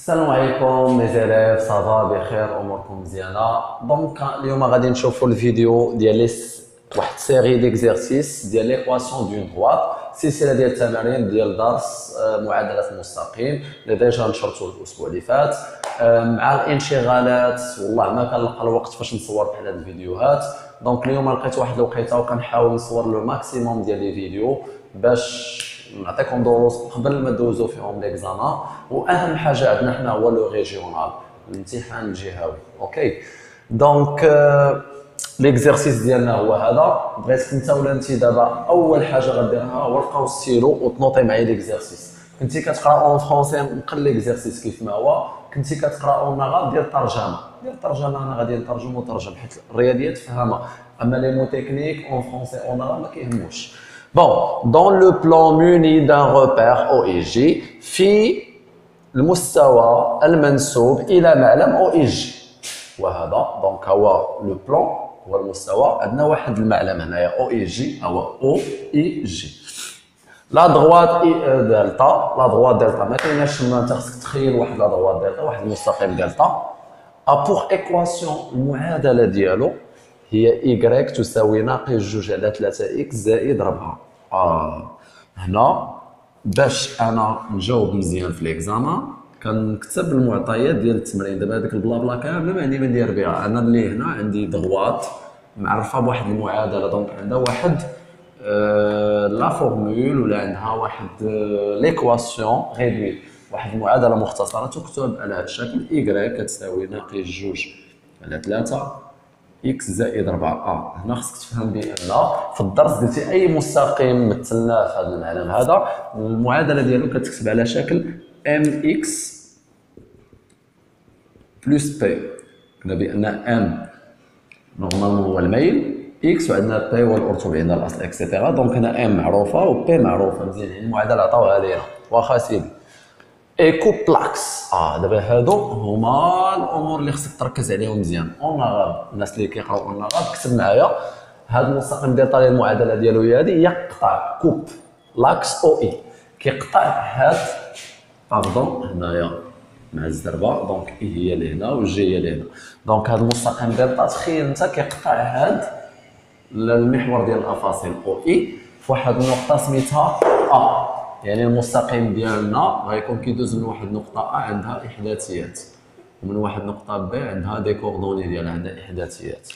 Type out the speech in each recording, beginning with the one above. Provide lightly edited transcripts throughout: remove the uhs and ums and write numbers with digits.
السلام عليكم مي زيليف صافا بخير اموركم مزيانه. دونك اليوم غادي نشوفوا الفيديو ديال واحد سيري ديكزيرسيس ديال ليكواسيون دون دروات، سلسله ديال التمارين ديال درس معادله المستقيم اللي ديجا نشرته الاسبوع اللي فات. مع الانشغالات والله ما كنلقى الوقت فاش نصور بحال هاد الفيديوهات. دونك اليوم لقيت واحد الوقيته وكنحاول نصور لو ماكسيموم ديال لي فيديو باش نعطيكم دروس قبل ما ندوزو فيهم ليكزامان. واهم حاجه عندنا حنا هو لو ريجيونال، الامتحان الجهوي. اوكي دونك ليكزيرسيس ديالنا هو هذا. بغيتك انت ولا انت دابا اول حاجه غديرها هو لقاو ستيلو وتنوطي معايا ليكزيرسيس. كنتي كتقرا اون فرونسي نقل ليكزيرسيس كيف ما هو، كنتي كتقرا اون اغا دير ترجمه انا غادي نترجم وترجم حيت الرياضيات فهمها، اما لي مو تكنيك اون فرونسي اون اغا ما كيهموش. Bon, dans le plan muni d'un repère O et J في المستوى المنسوب إلى معلم O et J. وهذا دونك هو لو بلان، هو المستوى. عندنا واحد المعلم هنايا O et J، هو O et J. لا دغوات دلتا، لا دغوات دلتا ما كايناش تما، انت خصك تخيل واحد لا دغوات دلتا، واحد المستقيم دلتا. بور ايكواسيون المعادله ديالو هي y تساوي ناقص جوج على 3x زائد 4. هنا باش انا نجاوب مزيان في ليكزامان كنكتب المعطيات ديال التمرين. دابا هذيك البلا بلا كامله ما عندي ما ندير بها. انا اللي هنا عندي دغوات معرفه بواحد المعادله، دونك عندها واحد لا فورمول ولا عندها واحد ليكواسيون غيدوي، واحد المعادله مختصره تكتب على هذا الشكل. y كتساوي ناقص جوج على 3 اكس زائد 4. هنا خصك تفهم بان في الدرس قلتي اي مستقيم مثلناه في هذا المعلم هذا المعادله ديالو كتكتب على شكل ام اكس بلس بي. قلنا بان ام نورمالمون هو الميل، اكس وعندنا بي هو الارتباط عندنا الاصل اكسيتيرا. دونك هنا ام معروفه و بي معروفه مزيان، يعني المعادله عطاوها لينا. واخا سيدي ايكو بلاكس. دابا هادو هما الامور اللي خصك تركز عليهم مزيان. اون اغاب، الناس اللي كيقراو اون اغاب كتب معايا هاد المستقيم ديال طالع المعادله ديالو هي هادي، يقطع كوب لاكس او اي، كيقطع هاد باردون هنايا مع الزربه. دونك اي هي لهنا وجي هي لهنا. دونك هاد المستقيم دلتا تخيل انت كيقطع هاد المحور ديال الافاصيل او اي في واحد النقطه سميتها ا. يعني المستقيم ديالنا غيكون كيدوز من واحد النقطه ا عندها احداثيات، ومن واحد نقطه ب عندها دي كوردوني ديالها عندها احداثيات.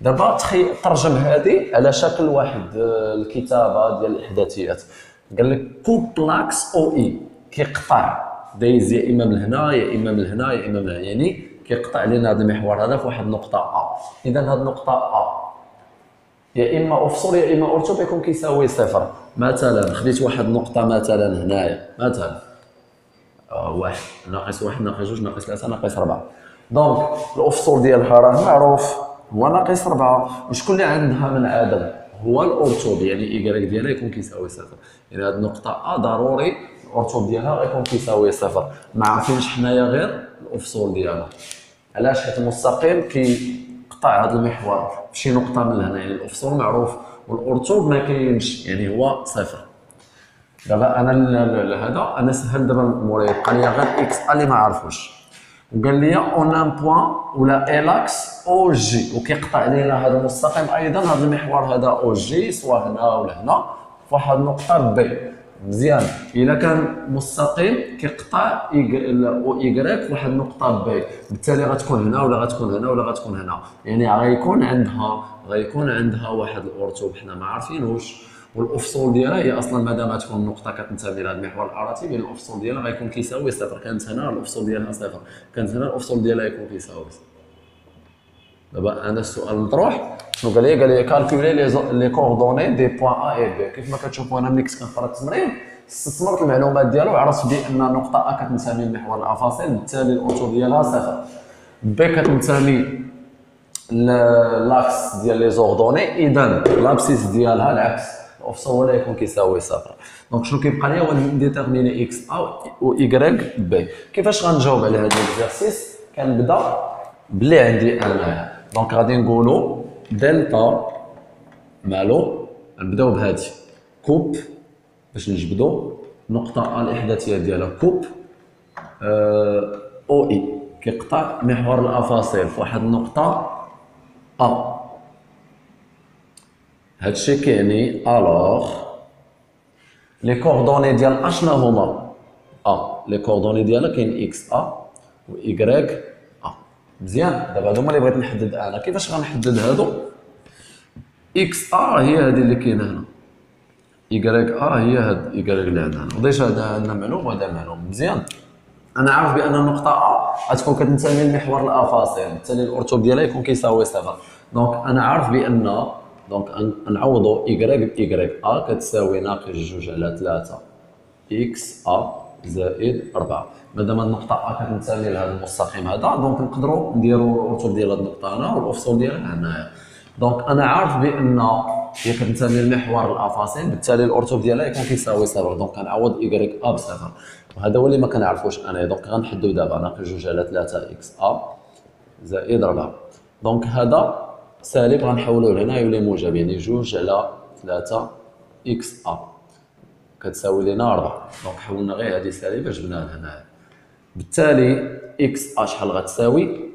دابا ترجم هذه على شكل واحد الكتابه ديال الاحداثيات. قال لك كوب لاكس او اي، كيقطع دايز يا اما من هنا يا اما من هنا يا اما من هنا، يعني كيقطع لنا هذا المحور هذا في واحد النقطه ا. اذا هذه النقطه ا يا اما افصل يا اما ارتب يكون كيساوي صفر. مثلا خديت واحد النقطه مثلا هنايا، مثلا واحد ناقص واحد ناقص جوج ناقص ثلاثه ناقص 4. دونك الافصل ديالها راه معروف هو ناقص 4. وشكون اللي عندها من عدم؟ هو الارتب، يعني اي ديالها يكون كيساوي صفر. يعني هذه النقطه ا ضروري الارتب ديالها غيكون كيساوي صفر. ما عارفينش حنايا غير الافصول ديالها. علاش؟ حيت المستقيم قطع هذا المحور في شي نقطه من هنا، يعني الافصول معروف والارتب ما كاينش، يعني هو صفر. دابا انا هذا انا سهل دابا موراي بقى لي غير اكس اللي ما عرفوش، وقال لي اون ان بوين ولا الاكس او جي، وكيقطع لينا هذا المستقيم ايضا هذا المحور هذا او جي سواء هنا ولا هنا في واحد النقطه بي. مزيان، الا كان مستقيم كيقطع او ايكغيك واحد النقطه بي، بالتالي غتكون هنا ولا غتكون هنا ولا غتكون هنا، يعني غيكون عندها واحد الارتب حنا ما عارفينوش. والافصول ديالها هي اصلا مادام تكون النقطه كتنتمي لهذا المحور الاراتي، بين الافصول ديالها غيكون كيساوي صفر. كانت هنا الافصول ديالها صفر، كانت هنا الافصول ديالها يكون كيساوي صفر. دابا انا السؤال مطروح شنو قال لي؟ قال لي كالكولي لي كوردوني دي بوين ا اي بي. كيف ما كتشوفوا انا ملي كنت كنقرا التمرين استثمرت المعلومات ديالو وعرفت بان نقطه ا كتنتمي لمحور الافاصيل، بالتالي الارتب ديالها صفر. بي كتنتمي لاكس ديال لي زوردوني، اذا لابسيس ديالها العكس، الافصول ولا يكون كيساوي صفر. دونك شنو كيبقى ليا هو نديتيرميني اكس ا و ايكغيك بي. كيفاش غنجاوب على هذا الاكزرسيس؟ كنبدا بلي عندي انايا. دونك غادي نقولوا دلتا مالو، نبداو بهادي كوب باش نجبدو نقطه ا الاحداثيه ديالها كوب او اي كيقطع محور الافاصيل في واحد النقطه ا. هادشي كيعني الوغ لي كوردوني ديال اشنا هما لي كوردوني ديالها كاين اكس و وايكغيك مزيان. دابا هادو هما اللي بغيت نحدد انا. كيفاش غنحدد هادو؟ اكس هي هادي اللي كاينه هنا، ايكغيك هي هاد ايكغيك اللي عندنا هنا. وديجا هذا عندنا معلوم وهذا معلوم مزيان. انا عارف بان النقطه غتكون كتنتمي لمحور الافاصيل، بالتالي الارتوب ديالها يكون كيساوي صفر. دونك انا عارف بان نعوضوا ايكغيك بايكغيك كتساوي ناقص 2 على 3 اكس زائد 4. مادام النقطه كتنتمي لهذا المستقيم هذا، دونك نقدروا نديروا الارتوب ديال هذه النقطه هنا والافصول ديالها هنايا. دونك انا عارف بان هي كتنتمي لمحور الافاصيل، بالتالي الارتوب ديالها يكون كيساوي صفر. دونك كنعوض ايكغيك بصفر، وهذا هو اللي ما كنعرفوش انا. دونك غنحدو دابا ناقص 2 على 3 اكس زائد 4. دونك هذا سالب غنحولوه لهنا يولي موجب، يعني 2 على 3 اكس كتساوي لنا 4. دونك حولنا غير هذه سالبه جبناها لهنا. بالتالي اكس شحال غتساوي؟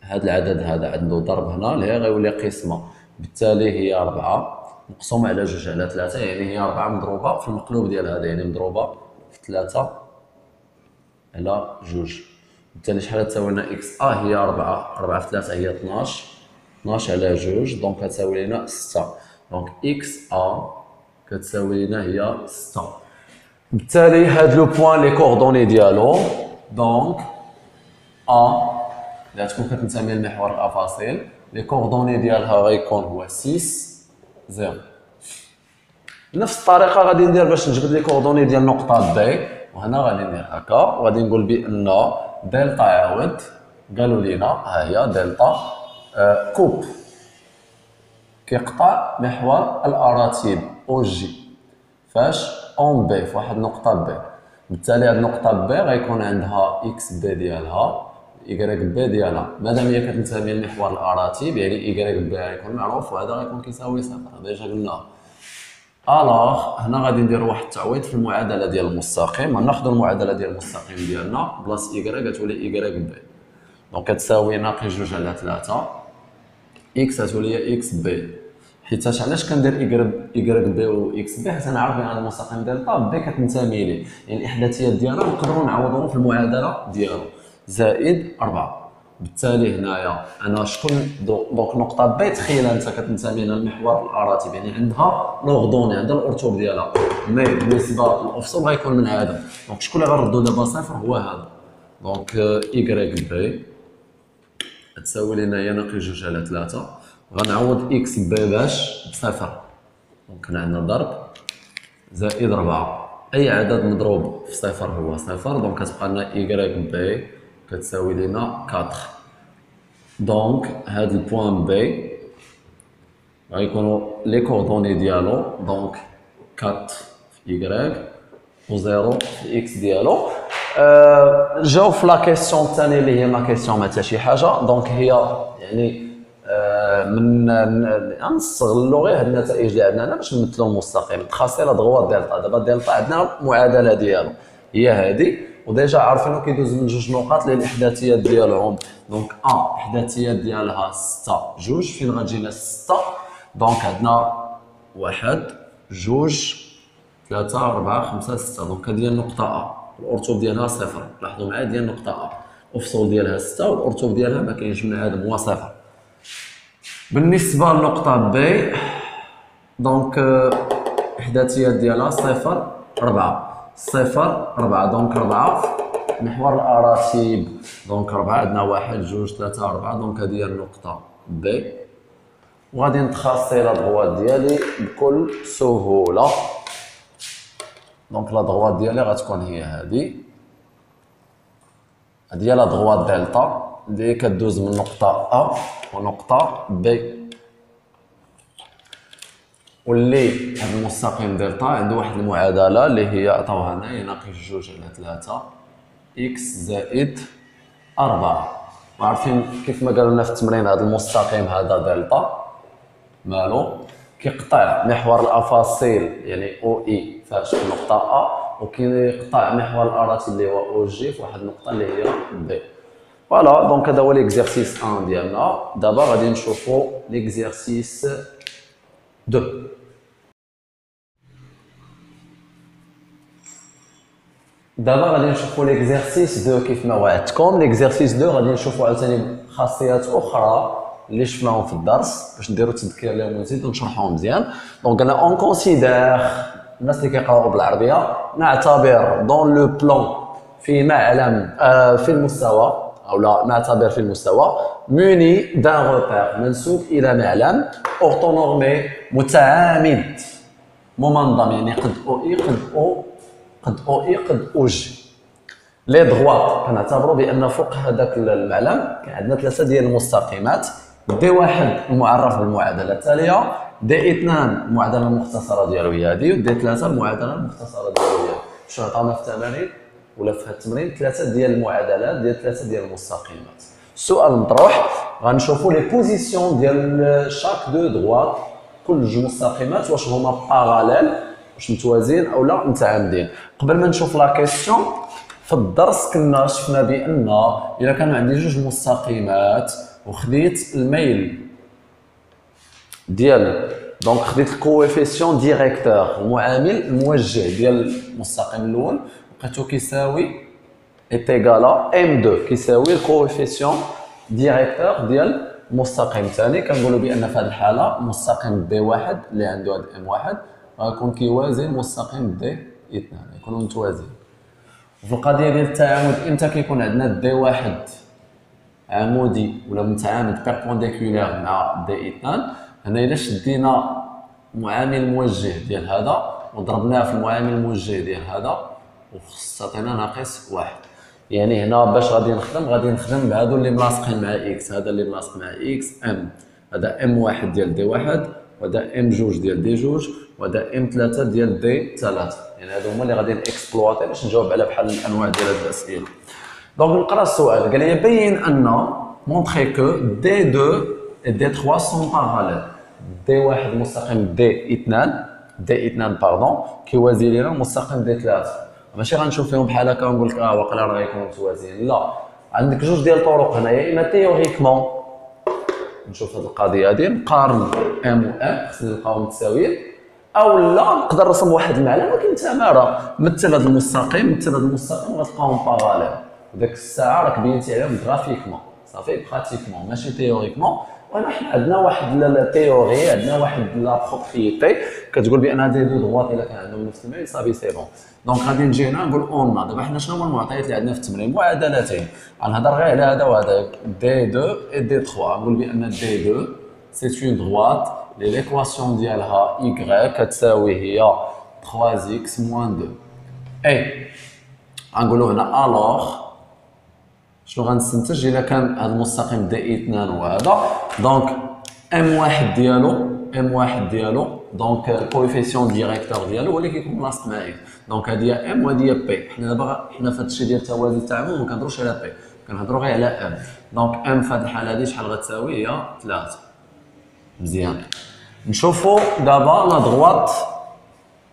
هذا العدد هذا عنده ضرب هنا اللي غيولي قسمه، بالتالي هي 4 مقسومه على 2 على 3، يعني هي 4 مضروبه في المقلوب ديال هذا، يعني مضروبه في 3 على 2. بالتالي شحال تساوي لنا اكس هي 4 في 3 هي 12 على 2، دونك كتساوي لنا 6. دونك اكس كتساوي لنا هي 6. بالتالي هاد لو بوين لي كوردوني ديالو دونك اللي غتكون كتنتمي لمحور الافاصيل، لي كوردوني ديالها غيكون هو 6 0. بنفس الطريقه غادي ندير باش نجبد لي كوردوني ديال نقطه بي، وهنا غادي ندير هكا وغادي نقول بان دلتا عاود قالوا لينا هي دلتا كوب كيقطع محور الاراتيب او جي فاش اون بي في واحد النقطه بي. بالتالي هاد النقطه بي غيكون عندها اكس بي ديالها ايكغيك بي ديالها، مادام هي كتنتمي لمحور الاراتيب يعني ايكغيك بي غيكون معروف وهذا غيكون كيساوي صفر. ديجا قلناها. الوغ هنا غادي ندير واحد التعويض في المعادله ديال المستقيم. غناخذوا المعادله ديال المستقيم ديالنا بلاص ايكغيك غتولي ايكغيك بي، دونك كتساوي ناقص 2 على 3 اكس غتولي هي اكس بي. حيتاش علاش كندير ايكغيك بي و اكس بي؟ حيت انا عارف بان المستقيم دلتا بي كتنتمي ليه، يعني الاحداثيات ديالها نقدروا نعوضوهم في المعادله ديالو زائد 4. بالتالي هنايا انا شكون دونك نقطه بي تخيل انت كتنتمي للمحور الاراتب، يعني عندها لوغدوني عندها الارتوب ديالها، مي بالنسبه للافصول غيكون منعدم. دونك شكون اللي غنردو دابا صفر هو هذا. دونك ايكغيك بي تساوي لنا هي ناقص 2 على 3 غنعوض اكس بي باش بصفر، دونك هنا عندنا ضرب زائد 4. اي عدد مضروب في صفر هو صفر، دونك كتبقى لنا ايكغيك بي كتساوي لنا 4. دونك هاد البوان بي غيكونوا لي كوردوني ديالو دونك 4 في ايكغيك و 0 في اكس ديالو. جاوب في لا كيسيون الثانيه اللي هي ما كيسيون ما حتى شي حاجه. دونك هي يعني من نستغلوا غير هاد النتائج اللي عندنا هنا باش نمثلوا المستقيم. تخاصي لا دغوا دلتا، دابا دلتا عندنا المعادله ديالو هي هادي، وديجا عارفينو كيدوز من جوج نقاط اللي الاحداثيات ديالهم. دونك الاحداثيات ديالها 6 2 فين غتجي لنا 6؟ دونك عندنا 1 2 3 4 5 6. دونك هذه هي النقطه الارتوب ديالها صفر. لاحظوا معايا ديال النقطه الافصول ديالها 6 والارتوب ديالها ما كاينش منعدم هو صفر. بالنسبه للنقطه بي دونك الاحداثيات ديالها 0 4 0 4. دونك 4 محور الاراتب، دونك 4 عندنا 1 2 3 4. دونك هذه هي النقطه بي، وغادي نتخاصي لا دغوات ديالي بكل سهوله. دونك لا دغوات ديالي غتكون هي هذه هي لا دغوات دلتا اللي كدوز من نقطه ونقطه بي، واللي هذا المستقيم دلتا عنده واحد المعادله اللي هي عطاوها هنايا ناقص 2 على 3 اكس زائد 4. وعارفين كيف ما قالوا لنا في التمرين هذا المستقيم هذا دلتا مالو كيقطع محور الافاصيل يعني او اي فاش في النقطه وكيقطع محور الاراتي اللي هو او جي في واحد النقطه اللي هي بي. فوالا دونك هذا هو ليكزيرسيس 1 ديالنا. دابا غادي نشوفوا ليكزيرسيس 2. دابا غادي نشوفوا ليكزيرسيس 2 كيف ما وعدتكم. ليكزيرسيس 2 غادي نشوفوا عاوتاني خاصيات اخرى اللي شفناهم في الدرس باش نديروا تذكير لهم ونزيدوا نشرحوهم مزيان. دونك انا اون كونسيدير الناس اللي كيقراو بالعربيه نعتبر دون لو بلان في معلم في المستوى او لا نعتبر في المستوى موني دان روبير منسوب الى معلم اورتونورمي متعامد ممنظم يعني قد او اي قد او قد او اي قد او جي. لي دغوات كنعتبروا بان فوق هذاك المعلم كاين عندنا ثلاثه ديال المستقيمات. دي واحد المعرف بالمعادله التاليه، دي اثنان المعادله المختصره ديالو هي هذه، ودي ثلاثه المعادله المختصره ديالو هي شنو عطاونا في التمارين ولا في هذا التمرين ثلاثه ديال المعادلات ديال ثلاثه ديال المستقيمات. السؤال مطروح غنشوفوا لي بوزيسيون ديال شاك دو دغوات كل جوج مستقيمات واش هما باراليل واش متوازيين او لا متعامدين. قبل ما نشوف لا كيسيون في الدرس كنا شفنا بان الا كانوا عندي جوج مستقيمات وخديت الميل ديال دونك خديت الكويفيسيون ديريكتور المعامل الموجه ديال المستقيم الاول لقيتو كيساوي ايتيغالا ام2 كيساوي الكويفيسيون ديريكتور ديال المستقيم الثاني. كنقولوا بان في هذه الحاله المستقيم دي واحد اللي عنده هذا ام واحد غيكون كيوازي المستقيم دي اثنان يكونوا متوازيين. في القضيه ديال التعامد امتى كيكون عندنا دي واحد عمودي ولا متعامد بيربونديكولير مع دي اثنان، هنا الا شدينا معامل موجه ديال هذا وضربناه في المعامل الموجه ديال هذا وخصتنا ناقص واحد. يعني هنا باش غادي نخدم بهادو اللي ملاصقين مع اكس، هذا اللي ملاصق مع اكس ام، هذا ام واحد ديال دي واحد وهذا ام جوج ديال دي جوج وهذا ام ثلاثة ديال دي ثلاثة. يعني هادو هما اللي غادي نكسبلواتي باش نجاوب على بحال الانواع ديال هاد الاسئله. دونك نقرا السؤال قال لي بين ان مونطري كو دي 2 et دي 3 سون باراليل. دي واحد مستقيم دي اثنان باردون كيوازي لنا المستقيم دي ثلاثة. ماشي غنشوف فيهم بحال هكا ونقول لك واقيلا راه غيكونوا متوازيين، لا عندك جوج ديال الطرق هنا. يا اما تيوريكمون نشوف هذه القضيه هذه نقارن ام و ام خصنا نلقاهم متساويين، او لا نقدر نرسم واحد المعلم ولكن تماره مثل هذا المستقيم غتلقاهم باراليل وداك الساعه راك بينتي عليهم غرافيكمون صافي براتيكمون ماشي تيوريكمون. وانا حنا عندنا واحد لا تيوري عندنا واحد لا بروبريتي كتقول بان هذه دو دغوات الا كان عندهم نفس الميل صافي سي بون. دونك غادي نجي هنا نقول اون. دابا حنا شنو هما المعطيات اللي عندنا في التمرين؟ معادلتين غنهضر غير على هذا وهذا دي 2 اي دي 3. نقول بان دي 2 سي اون دغوات اللي ليكواسيون ديالها y كتساوي هي 3x موان 2 اي. غنقولوا هنا الوغ شنو غنستنتج الا كان هذا المستقيم دي اثنان وهذا دونك ام واحد ديالو دونك الكويفيسيون ديريكتور ديالو هو اللي كيكون ملاصق مع اكس. دونك هذه هي ام وهذه هي بي. حنا دابا في هذا الشيء ديال توازي التعامد ما كنهضروش على بي كنهضروا غير على ام. دونك ام في هذه الحاله هذه شحال غتساوي؟ هي 3. مزيان نشوفوا دابا لا دغوات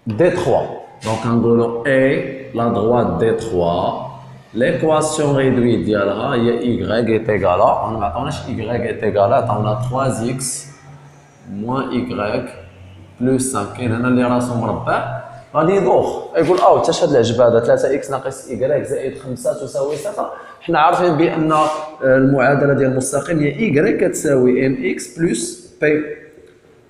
دي 3. دونك كنقولوا اي لا دغوات دي 3 l'équation réduite ديالها هي y est égale à ما عطاوناش y est égale عطاونا 3x moins y plus 5. كاين هنا اللي راسو مربع غادي يدوخ يقول حتى هاد العجب هذا 3x ناقص y زائد 5 تساوي 6. حنا عارفين بان المعادله ديال المستقيم هي y كتساوي mx plus p.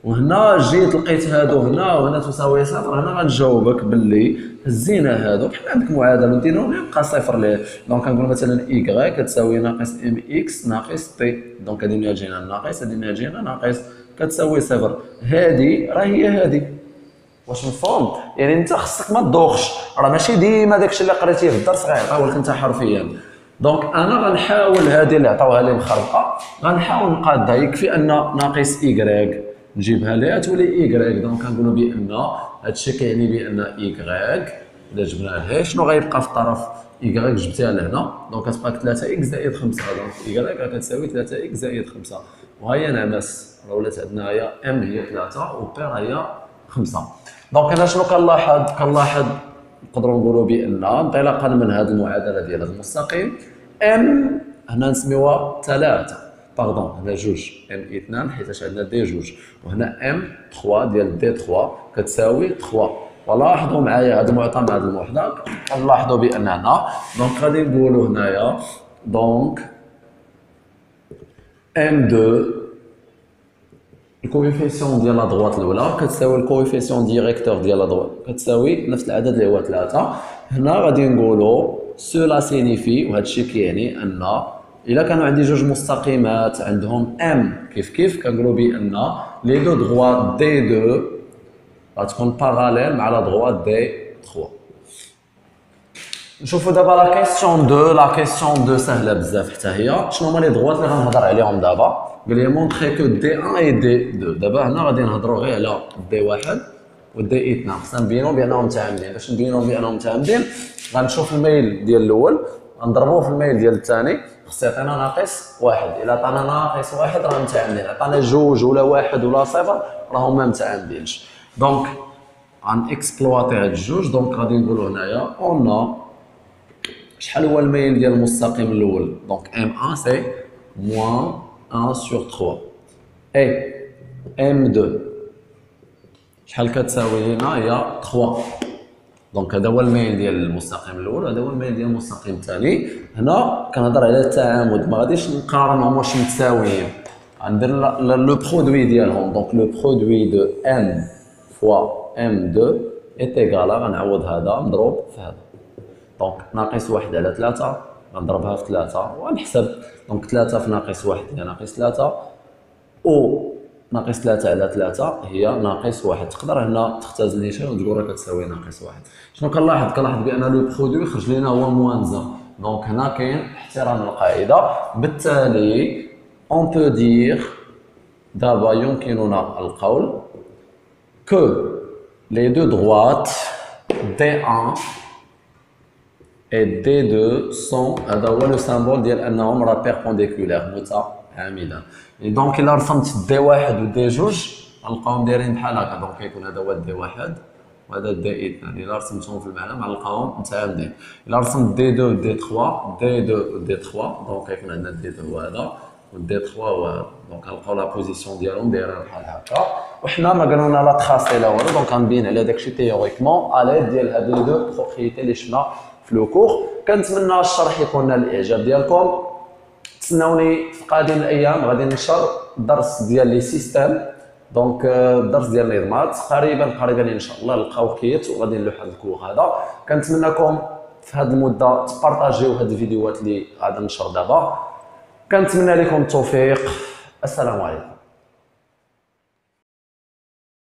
وهنا جيت لقيت هادو هنا وهنا تساوي صفر. هنا غنجاوبك باللي هزينا هادو بحال عندك معادله نديرو يبقى صفر ليه. دونك كنقول مثلا y كتساوي ناقص mx ناقص p. دونك هادي من جينا ناقص هادي من جينا ناقص كتساوي صفر. هادي راه هي هادي. واش مفهوم؟ يعني انت خصك ما تدوخش راه ماشي ديما داكشي اللي قريتيه في الدرس غيعطيوه لك انت حرفيا. دونك انا غنحاول هادي اللي عطاوها لي مخربقه غنحاول نقادها. يكفي ان ناقص y نجيبها ليها تولي y. دونك كنقولوا بان هادشي كيعني بان y الا جبنا لها شنو غيبقى في الطرف y جبتيها لهنا دونك كتبقى 3x زائد 5. دونك y كتساوي 3x زائد 5 وها هي نعمس راه ولات عندنا هي m هي 3 و p هي 5. دونك انا شنو كنلاحظ نقدروا نقولوا بان انطلاقا من هذه المعادله ديال هذا المستقيم ام هنا نسميوها 3 باردون هنا جوج ام 2 حيت عندنا دي جوج وهنا ام 3 ديال دي 3 كتساوي 3. ولاحظوا معايا هذا المعطى مع هذا الموحده كنلاحظوا بان هنا دونك غادي نقولوا هنايا دونك ام 2 الكوفيسيون ديال لا دروات الاولى كتساوي الكوفيسيون ديريكتور ديال لا دروات كتساوي نفس العدد اللي هو 3. هنا غادي نقولوا سولا سينيفي وهذا الشيء كيعني ان الا كانوا عندي جوج مستقيمات عندهم ام كيف كنقولوا بان لي دو دروات دي 2 غتكون باراليل مع لا دروات دي 3. نشوفوا دابا لا كيسيون 2. لا كيسيون 2 سهله بزاف حتى هي. شنو هما لي دروات اللي غنهضر عليهم دابا؟ قال لي مونطري كو دي 1 اي دي 2. دابا هنا غادي نهضروا غير على دي 1 ودي 2. خصنا نبينوا بانهم متعامدين. باش نبينوا بانهم متعامدين غنشوف الميل ديال الاول غنضربوه في الميل ديال الثاني خص يعطينا ناقص 1. الا عطانا ناقص 1 راه متعامدين. عطانا جوج ولا 1 ولا 0 راهم ما متعامدينش. دونك غنكسبلواتي هاد الجوج. دونك غادي نقولوا هنايا اون شحال هو الميل ديال المستقيم الاول؟ دونك ام 1 سي موان 1 sur 3 اي ام 2 شحال كتساوي هنا هي 3. دونك هذا هو الميل ديال المستقيم الاول وهذا هو الميل ديال المستقيم الثاني. هنا كنهضر على التعامد ما غاديش نقارنهم واش متساويين غندير لو برودوي ديالهم. دونك لو برودوي دو ام فوا ام 2 est égal غنعوض هذا مضروب في هذا. دونك ناقص 1 على 3 غنضربها في 3 وغنحسب. دونك 3 في ناقص 1 هي ناقص 3 و ناقص 3 على 3 هي ناقص 1. تقدر هنا تختزل نيشان وتقول راه كتساوي ناقص 1. شنو كنلاحظ بان لو برودوي خرج لينا هو موان زان. دونك هنا كاين احترام القاعده. بالتالي اون بو دير دابا يمكننا القول كو لي دو droites D1 et D2 sont هذا هو لو سامبول ديال انهم راه بيربونديكولير متعامدان. دونك الا رسمت دي 1 و دي 2 غنلقاهم دايرين بحال هكا. دونك كيكون هذا هو دي 1 وهذا دي 2. الا رسمتهم في المعلم غنلقاهم متعامدين. الا رسمت دي 2 و دي 3 دي 2 و دي 3 دونك كيكون عندنا دي 2 هو هذا ودي 3 هو هذا. دونك غنلقاو لا بوزيسيون ديالهم دايره بحال هكا وحنا ما قالولنا لا تراسي لا والو. دونك غنبين على داكشي تيوريكمون على ديال هاد لي دو بروبريتي اللي شفنا في لو كور. كنتمنى الشرح يكون نال الاعجاب ديالكم. تسناوني في قادم الايام غادي ننشر درس ديال لي سيستيم. دونك الدرس ديال النظامات قريبا ان شاء الله نلقاو كيت وغادي نلوح هذا الكور هذا. كنتمنىكم في هذه المده تبارطاجيو هاد الفيديوهات اللي غادي ننشر دابا. كنتمنى لكم التوفيق. السلام عليكم.